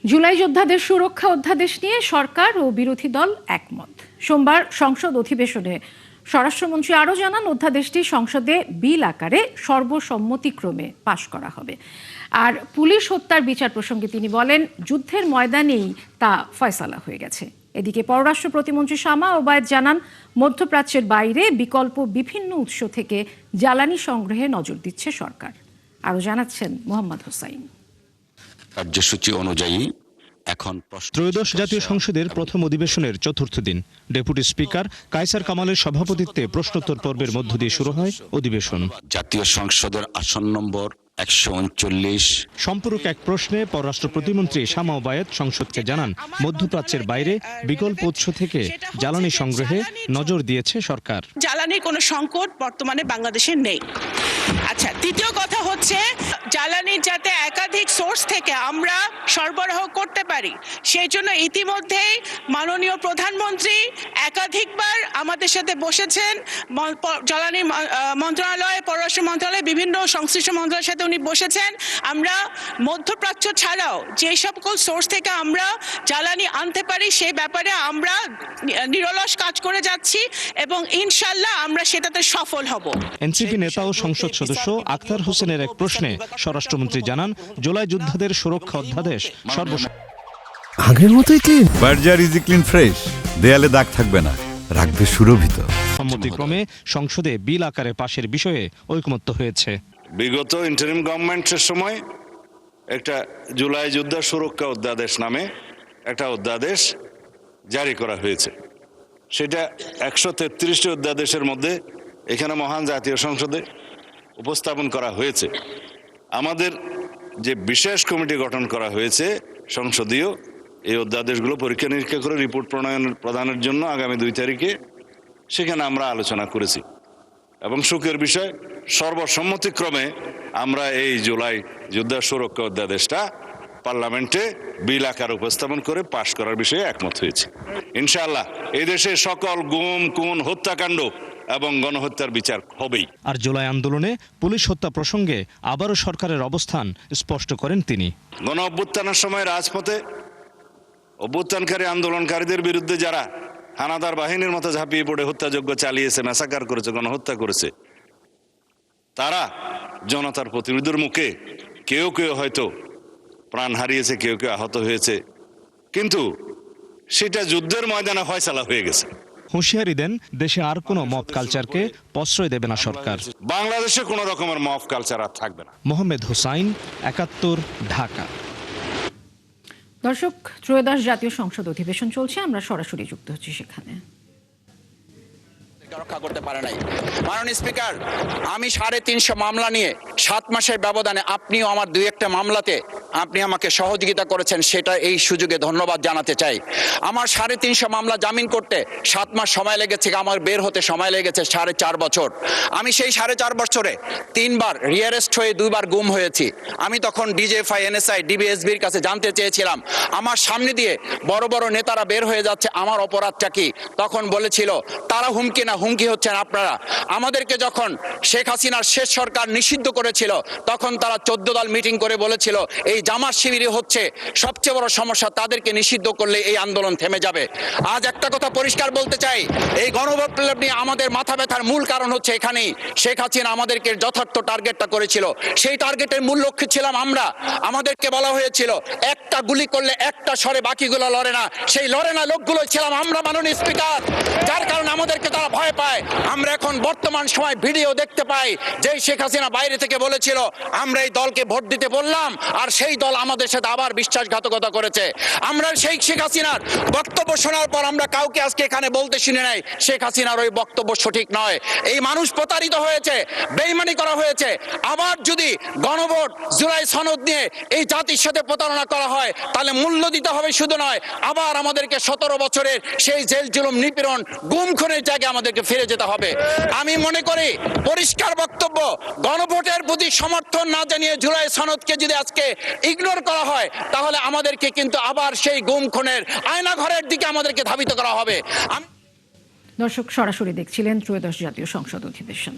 জুলাই যোদ্ধাদের সুরক্ষা অধ্যাদেশ নিয়ে সরকার ও বিরোধী দল একমত। সোমবার সংসদ অধিবেশনে স্বরাষ্ট্রমন্ত্রী আরও জানান, অধ্যাদেশটি সংসদে বিল আকারে সর্বসম্মতিক্রমে পাশ করা হবে। আর পুলিশ হত্যার বিচার প্রসঙ্গে তিনি বলেন, যুদ্ধের ময়দানেই তা ফয়সালা হয়ে গেছে। এদিকে পররাষ্ট্র প্রতিমন্ত্রী শামা ওবায়দ জানান, মধ্যপ্রাচ্যের বাইরে বিকল্প বিভিন্ন উৎস থেকে জ্বালানি সংগ্রহে নজর দিচ্ছে সরকার। আরও জানাচ্ছেন মোহাম্মদ হোসাইন। কার্যসূচি অনুযায়ী এখন ত্রয়োদশ জাতীয় সংসদের প্রথম অধিবেশনের চতুর্থ দিন ডেপুটি স্পিকার কায়সার কামালের সভাপতিত্বে প্রশ্নোত্তর পর্বের মধ্য দিয়ে শুরু হয় অধিবেশন। জাতীয় সংসদের আসন নম্বর 139। সম্পূরক এক প্রশ্নে পররাষ্ট্র প্রতিমন্ত্রী শামা ওবায়দ সংসদকে জানান, মধ্যপ্রাচ্যের বাইরে বিকল্প উৎস থেকে জ্বালানি সংগ্রহে নজর দিয়েছে সরকার। জ্বালানির কোনো সংকট বর্তমানে বাংলাদেশে নেই। আচ্ছা, দ্বিতীয় কথা হচ্ছে জ্বালানির যাতে একাধিক সোর্স থেকে আমরা সরবরাহ করতে পারি, সেই জন্য ইতিমধ্যেই মাননীয় প্রধানমন্ত্রী একাধিকবার আমাদের সাথে বসেছেন। জ্বালানি মন্ত্রণালয়, পররাষ্ট্র মন্ত্রণালয়, বিভিন্ন সংশ্লিষ্ট মন্ত্রণালয়ের সাথে উনি বসেছেন। আমরা মধ্যপ্রাচ্য ছাড়াও যে সকল সোর্স থেকে আমরা জ্বালানি আনতে পারি সেই ব্যাপারে আমরা নিরলস কাজ করে যাচ্ছি এবং ইনশাআল্লাহ আমরা সেটাতে সফল হব। এনসিপি নেতা ও সংসদ সদস্য আখতার হোসেনের এক প্রশ্নে স্বরাষ্ট্রমন্ত্রী জানান, জুলাই যোদ্ধাদের সুরক্ষা অধ্যাদেশ আগের মতোই clean. Berger easy clean fresh, দেয়ালে দাগ থাকবে না, রাখবে সুরভিত। সম্মতিক্রমে সংসদে বিল আকারে পাশের বিষয়ে ঐকমত্য হয়েছে। বিগত ইন্টারিম গভর্নমেন্টের সময় একটা জুলাই যোদ্ধা সুরক্ষা অধ্যাদেশ নামে একটা অধ্যাদেশ জারি করা হয়েছে। সেটা 133টি অধ্যাদেশের মধ্যে এখানে মহান জাতীয় সংসদে উপস্থাপন করা হয়েছে। আমাদের যে বিশেষ কমিটি গঠন করা হয়েছে সংসদীয়, এই অধ্যাদেশগুলো পরীক্ষা নিরীক্ষা করে রিপোর্ট প্রদানের জন্য আগামী 2 তারিখে সেখানে আমরা আলোচনা করেছি এবং সুখের বিষয় সর্বসম্মতিক্রমে আমরা এই জুলাই যোদ্ধা সুরক্ষা অধ্যাদেশটা পার্লামেন্টে বিল আকারে উপস্থাপন করে পাশ করার বিষয়ে একমত হয়েছে। ইনশাআল্লাহ এই দেশে সকল গুম, খুন, হত্যাকাণ্ড এবং গণহত্যার বিচার হবেই। আর জুলাই আন্দোলনে পুলিশ হত্যা প্রসঙ্গে আবারও সরকারের অবস্থান স্পষ্ট করেন তিনি। গণ অভ্যুত্থানের সময় রাজপথে অভ্যুত্থানকারী আন্দোলনকারীদের বিরুদ্ধে যারা হানাদার বাহিনীর মতো ঝাঁপিয়ে পড়ে হত্যাযজ্ঞ চালিয়েছে, ম্যাসাকার করেছে, গণহত্যা করেছে, তারা জনতার প্রতিরোধের মুখে কেউ কেউ হয়তো প্রাণ হারিয়েছে, কেউ কেউ আহত হয়েছে, কিন্তু সেটা যুদ্ধের ময়দানে ফয়সালা হয়ে গেছে। হুঁশিয়ারি দেন, দেশে আর কোনো মব কালচারকে প্রশ্রয় দেবে না সরকার। বাংলাদেশে কোনো রকমের মব কালচার আর থাকবে না। মোহাম্মদ হোসাইন, 71, ঢাকা। দর্শক, ত্রয়োদশ জাতীয় সংসদ অধিবেশন চলছে, আমরা সরাসরি যুক্ত হচ্ছি সেখানে। রক্ষা করতে পারে নাই মাননীয় স্পিকার, আমি 350 মামলা নিয়ে 7 মাসের ব্যবধানে আপনিও আমার 2-1টা মামলাতে আপনি আমাকে সহযোগিতা করেছেন, সেটা এই সুযোগে ধন্যবাদ জানাতে চাই। আমার 350 মামলা জামিন করতে 7 মাস সময় লেগেছে, আমার বের হতে সময় লেগেছে 4.5 বছর। আমি সেই 4.5 বছরে 3 বার রিয়ারেস্ট হয়ে 2 বার গুম হয়েছি। আমি তখন ডিজিএফআই, এনএসআই, ডিবিএসবির কাছে জানতে চেয়েছিলাম, আমার সামনে দিয়ে বড় বড় নেতারা বের হয়ে যাচ্ছে, আমার অপরাধটা কি? তখন বলেছিল, তারা হুমকি না, হুমকি হচ্ছেন আপনারা। আমাদেরকে যখন শেখ হাসিনার শেষ সরকার নিষিদ্ধ করেছিল, তখন তারা 14 দল মিটিং করে বলেছিল, এই জামাত শিবিরই হচ্ছে সবচেয়ে বড় সমস্যা, তাদেরকে নিষিদ্ধ করলে এই আন্দোলন থেমে যাবে। আজ একটা কথা পরিষ্কার বলতে চাই, এই গণবিপ্লব নিয়ে আমাদের মাথা ব্যথার মূল কারণ হচ্ছে এখানেই। শেখ হাসিনা আমাদেরকে যথার্থ টার্গেটটা করেছিল, সেই টার্গেটের মূল লক্ষ্য ছিলাম আমরা। আমাদেরকে বলা হয়েছিল, একটা গুলি করলে একটা সরে বাকিগুলো লড়ে না, সেই লড়ে না লোকগুলো ছিলাম আমরা মাননীয় স্পিকার, যার কারণে আমাদেরকে তারা ভয় পায়। আমরা এখন বর্তমান সময় ভিডিও দেখতে পাই, যে শেখ হাসিনা বাইরে থেকে বলেছিল আমরা এই দলকে ভোট দিতে বললাম, আর সেই দল আমাদের সাথে আবার বিশ্বাসঘাতকতা করেছে। আমরা সেই শেখ হাসিনার বক্তব্য শোনার পর আমরা কাউকে আজকে এখানে বলতে শুনে নাই শেখ হাসিনার ওই বক্তব্য সঠিক নয়। এই মানুষ প্রতারিত হয়েছে, বেইমানি করা হয়েছে। আবার যদি গণভোট, জুলাই সনদ নিয়ে এই জাতির সাথে প্রতারণা করা হয়, তাহলে মূল্য দিতে হবে শুধু নয়, আবার আমাদেরকে 17 বছরের সেই জেল জুলুম, নিপীড়ন, গুম খুনের জায়গায় আমাদেরকে ফিরে যেতে হবে। আমি মনে করি পরিষ্কার বক্তব্য, গণভোটের প্রতি সমর্থন না জানিয়ে জুলাই সনদকে যদি আজকে ইগনোর করা হয়, তাহলে আমাদেরকে কিন্তু আবার সেই গুম খুনের আয়নাঘরের দিকে আমাদেরকে ধাবিত করা হবে। দর্শক, সরাসরি দেখছিলেন ত্রয়োদশ জাতীয় সংসদ অধিবেশন।